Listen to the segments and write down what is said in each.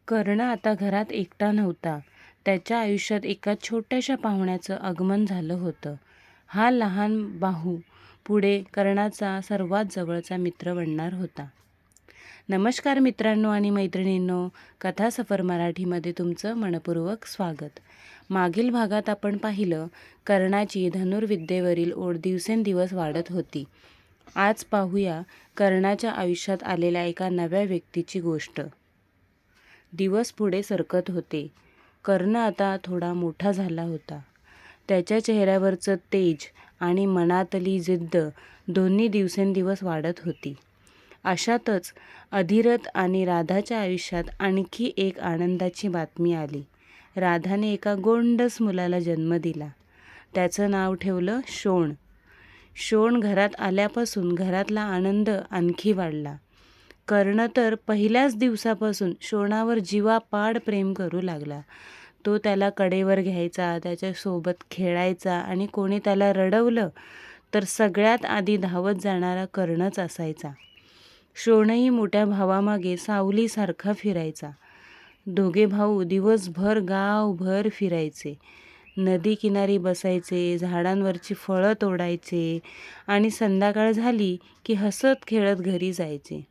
कर्ण आता घरात एकटा नव्हता. त्याच्या आयुष्यात एका छोट्याशा पाहुण्याचं आगमन झालं होतं. हा लहान बाहू पुढे कर्णाचा सर्वात जवळचा मित्र बनणार होता. नमस्कार मित्रांनो आणि मैत्रिणींनो, कथा सफर मराठीमध्ये तुमचं मनपूर्वक स्वागत. मागील भागात आपण पाहिलं, कर्णाची धनुर्विद्येवरील ओढ दिवसेंदिवस वाढत होती. आज पाहूया कर्णाच्या आयुष्यात आलेल्या एका नव्या व्यक्तीची गोष्ट. दिवस पुढे सरकत होते. कर्ण आता थोडा मोठा झाला होता. त्याच्या चेहऱ्यावरचं तेज आणि मनातली जिद्द दोन्ही दिवसेंदिवस वाढत होती. अशातच अधिरथ आणि राधाच्या आयुष्यात आणखी एक आनंदाची बातमी आली. राधाने एका गोंडस मुलाला जन्म दिला. त्याचं नाव ठेवलं शोण. शोण घरात आल्यापासून घरातला आनंद आणखी वाढला. कर्ण तर पहिल्याच दिवसापासून शोणावर जीवापाड प्रेम करू लागला. तो त्याला कडेवर घ्यायचा, त्याच्यासोबत खेळायचा आणि कोणी त्याला रडवलं तर सगळ्यात आधी धावत जाणारा कर्णच असायचा. शोणही मोठ्या भावामागे सावलीसारखा फिरायचा. दोघे भाऊ दिवसभर गावभर फिरायचे. नदी किनारी बसायचे, झाडांवरची फळं तोडायचे आणि संध्याकाळ झाली की हसत खेळत घरी जायचे.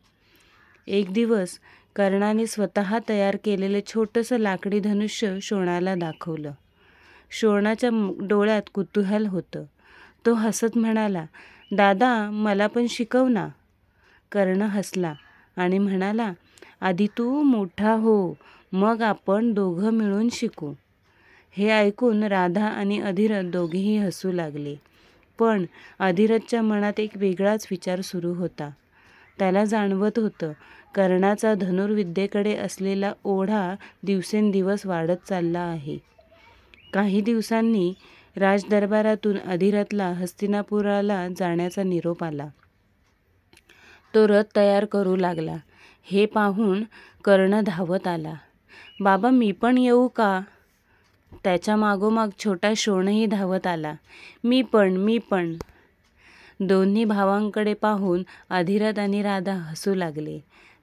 एक दिवस कर्णाने स्वतः तयार केलेलं छोटंसं लाकडी धनुष्य शोणाला दाखवलं. शोणाच्या डोळ्यात कुतूहल होतं. तो हसत म्हणाला, "दादा, मला पण शिकव ना." कर्ण हसला आणि म्हणाला, "आधी तू मोठा हो, मग आपण दोघं मिळून शिकू." हे ऐकून राधा आणि अधिरथ दोघेही हसू लागले. पण अधिरथच्या मनात एक वेगळाच विचार सुरू होता. त्याला जाणवत होतं, कर्णाचा धनुर्विद्येकडे असलेला ओढा दिवसेंदिवस वाढत चालला आहे. काही दिवसांनी राजदरबारातून अधिरथला हस्तिनापुराला जाण्याचा निरोप आला. तो रथ तयार करू लागला. हे पाहून कर्ण धावत आला. "बाबा, मी पण येऊ का?" त्याच्या मागोमाग छोटा शोणही धावत आला. मी पण." दोन्ही भावांकडे पाहून अधिरथ आणि राधा हसू लागले.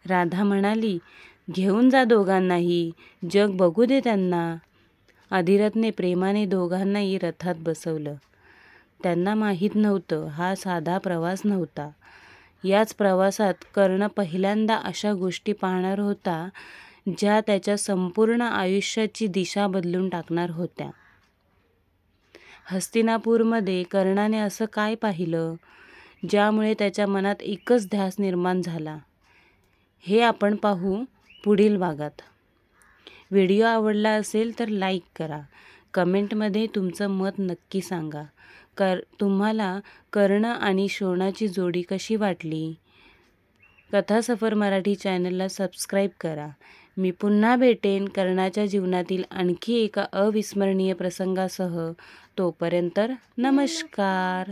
राधा म्हणाली, "घेऊन जा दोघांनाही, जग बघू दे त्यांना." अधिरथने प्रेमाने दोघांनाही रथात बसवलं. त्यांना माहीत नव्हतं, हा साधा प्रवास नव्हता. याच प्रवासात कर्ण पहिल्यांदा अशा गोष्टी पाहणार होता, ज्या त्याच्या संपूर्ण आयुष्याची दिशा बदलून टाकणार होत्या. हस्तिनापूरमध्ये कर्णाने असं काय पाहिलं, ज्यामुळे त्याच्या मनात एकच ध्यास निर्माण झाला? हे आपण पाहू पुढील भागात. व्हिडिओ आवडला असेल तर लाईक करा. कमेंटमध्ये तुमचं मत नक्की सांगा. तुम्हाला कर्ण आणि शोणाची जोडी कशी वाटली? कथा सफर मराठी चॅनलला सबस्क्राईब करा. मी पुन्हा भेटेन कर्णाच्या जीवनातील आणखी एका अविस्मरणीय प्रसंगासह. तोपर्यंत नमस्कार.